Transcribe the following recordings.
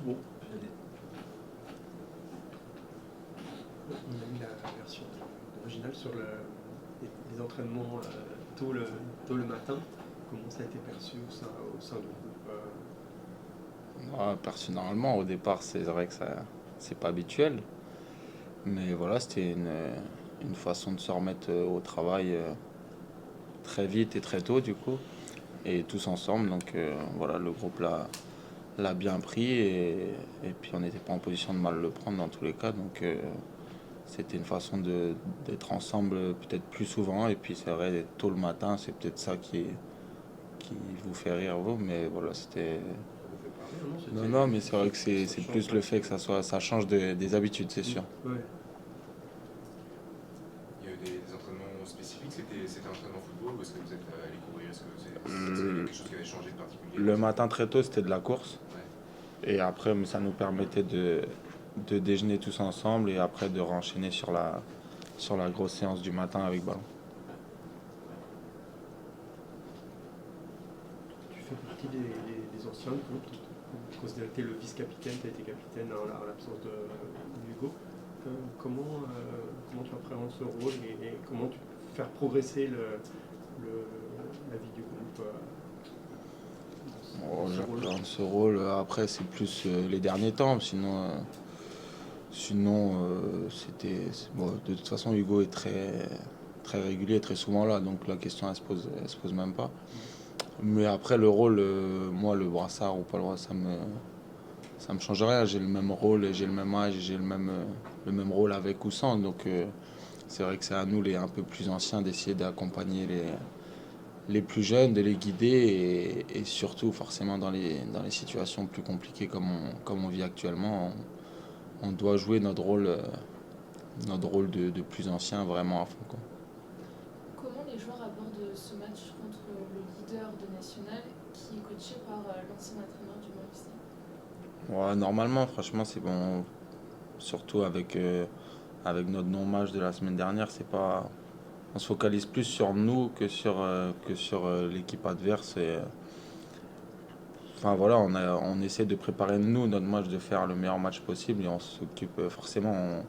Bon, on a mis la version originale sur les entraînements tôt le matin. Comment ça a été perçu au sein du groupe Moi, personnellement, au départ, c'est vrai que ça, c'est pas habituel. Mais voilà, c'était une façon de se remettre au travail très vite et très tôt, du coup. Et tous ensemble. Donc voilà, le groupe l'a bien pris. Et puis on n'était pas en position de mal le prendre dans tous les cas. Donc c'était une façon d'être ensemble peut-être plus souvent. Et puis c'est vrai, d'être tôt le matin, c'est peut-être ça qui vous fait rire, vous. Mais voilà, c'était. Ça vous fait parler, non? Non, non, mais c'est vrai que Ça c'est change plus un le petit fait que peu. ça change des habitudes, c'est sûr. Ouais. Il y a eu des entraînements spécifiques, c'était un entraînement football ou est-ce que vous êtes allé courir? Est-ce que il y a quelque chose qui avait changé de particulier dans Le cette... matin très tôt, c'était de la course. Ouais. Et après, ça nous permettait de déjeuner tous ensemble et après de renchaîner sur la grosse séance du matin avec ballon. Tu fais partie des anciens du groupe. Tu considères que tu es le vice-capitaine, tu as été capitaine en l'absence d'Hugo. Comment tu appréhendes ce rôle et comment tu peux faire progresser la vie du groupe Bon, dans ce rôle? j'appréhende ce rôle. Après, c'est plus les derniers temps. Sinon, bon, de toute façon, Hugo est très régulier, très souvent là. Donc la question, elle se pose même pas. Mais après, le rôle, moi, le brassard ou pas le brassard, ça me change rien. J'ai le même rôle, j'ai le même âge, le même rôle avec ou sans. Donc c'est vrai que c'est à nous, les un peu plus anciens, d'essayer d'accompagner les plus jeunes, de les guider et surtout, forcément, dans les situations plus compliquées comme on vit actuellement, on doit jouer notre rôle de plus ancien vraiment à fond, quoi. Comment les joueurs abordent ce match contre le leader de National qui est coaché par l'ancien entraîneur du FC? Ouais, normalement, franchement, c'est bon. Surtout avec notre non-match de la semaine dernière, c'est pas. On se focalise plus sur nous que sur l'équipe adverse. Enfin voilà, on essaie de préparer nous notre match, de faire le meilleur match possible et on s'occupe forcément,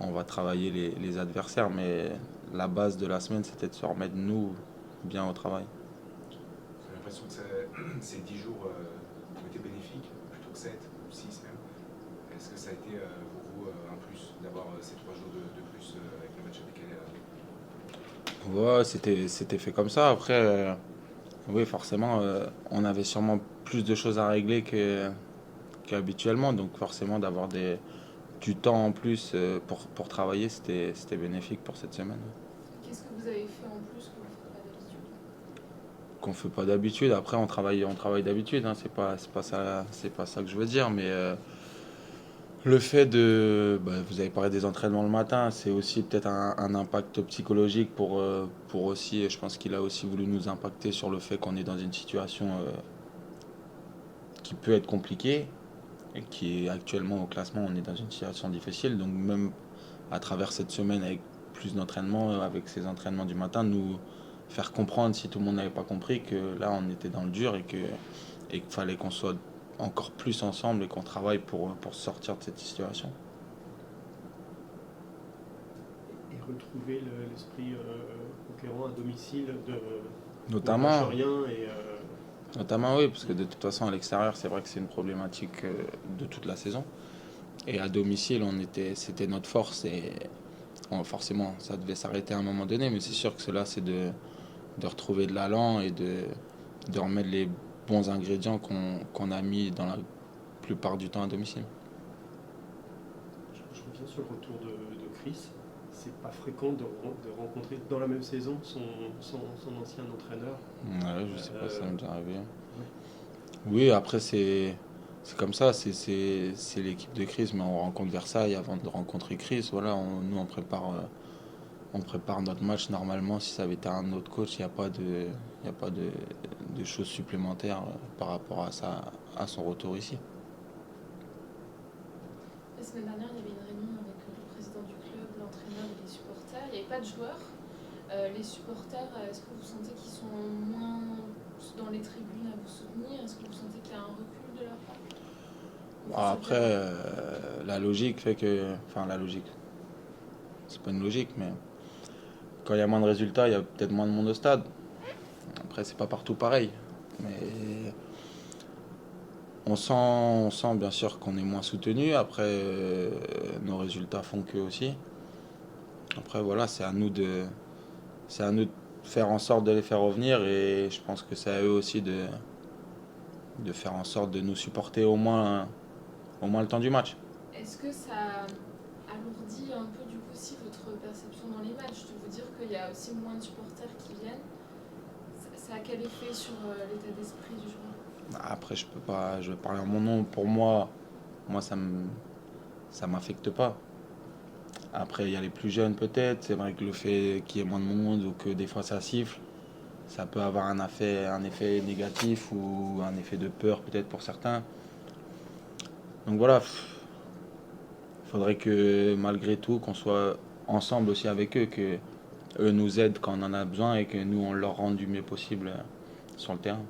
on va travailler les adversaires, mais la base de la semaine c'était de se remettre nous bien au travail. J'ai l'impression que ces 10 jours ont été bénéfiques, plutôt que 7 ou 6 même. Est-ce que ça a été pour vous un plus d'avoir ces 3 jours de plus avec le match décalé Ouais, c'était fait comme ça. Après, oui, forcément, on avait sûrement plus de choses à régler qu'habituellement, donc forcément d'avoir du temps en plus pour travailler, c'était bénéfique pour cette semaine. Qu'est-ce que vous avez fait en plus que vous ne faites pas d'habitude? Qu'on fait pas d'habitude. Après, on travaille d'habitude, hein. C'est pas ça que je veux dire. Mais le fait vous avez parlé des entraînements le matin, c'est aussi peut-être un impact psychologique pour aussi. Et je pense qu'il a aussi voulu nous impacter sur le fait qu'on est dans une situation qui peut être compliquée et qui est actuellement au classement, on est dans une situation difficile. Donc même à travers cette semaine avec plus d'entraînement, avec ces entraînements du matin, nous faire comprendre si tout le monde n'avait pas compris que là on était dans le dur et qu'il fallait qu'on soit encore plus ensemble et qu'on travaille pour sortir de cette situation. Et retrouver l'esprit conquérant à domicile pour ne lâcher Notamment, rien notamment oui, parce que de toute façon à l'extérieur c'est vrai que c'est une problématique de toute la saison. Et à domicile c'était notre force et forcément ça devait s'arrêter à un moment donné, mais c'est sûr que cela c'est de retrouver de l'allant et de remettre les bons ingrédients qu'on a mis dans la plupart du temps à domicile. je reviens sur le retour de Chris. C'est pas fréquent de rencontrer dans la même saison son ancien entraîneur. Ouais, je sais pas si ça m'est déjà arrivé. Ouais. Oui, après c'est comme ça, c'est l'équipe de Chris, mais on rencontre Versailles avant de rencontrer Chris. Voilà, nous on prépare notre match normalement. Si ça avait été un autre coach, il y a pas de choses supplémentaires par rapport à son retour ici. La semaine dernière, il y avait une réunion avec le président du club, l'entraîneur et les supporters. Il n'y avait pas de joueurs. Les supporters, est-ce que vous sentez qu'ils sont moins dans les tribunes à vous soutenir? Est-ce que vous sentez qu'il y a un recul de leur part? Bon, après, la logique fait que... Enfin, la logique, c'est pas une logique, mais quand il y a moins de résultats, il y a peut-être moins de monde au stade. Après, c'est pas partout pareil. Mais on sent bien sûr qu'on est moins soutenu. Après, nos résultats font que aussi. Après, voilà, c'est à nous de faire en sorte de les faire revenir. Et je pense que c'est à eux aussi de faire en sorte de nous supporter au moins le temps du match. Est-ce que ça alourdit un peu du coup aussi votre perception dans les matchs, de vous dire qu'il y a aussi moins de supporters qui viennent? Ça a quel effet sur l'état d'esprit du joueur? Après, je vais parler en mon nom. Pour moi, ça m'affecte pas. Après, il y a les plus jeunes peut-être. C'est vrai que le fait qu'il y ait moins de monde ou que des fois ça siffle, ça peut avoir un effet négatif ou un effet de peur peut-être pour certains. Donc voilà, il faudrait que malgré tout, qu'on soit ensemble aussi avec eux, que eux nous aident quand on en a besoin et que nous on leur rende du mieux possible sur le terrain.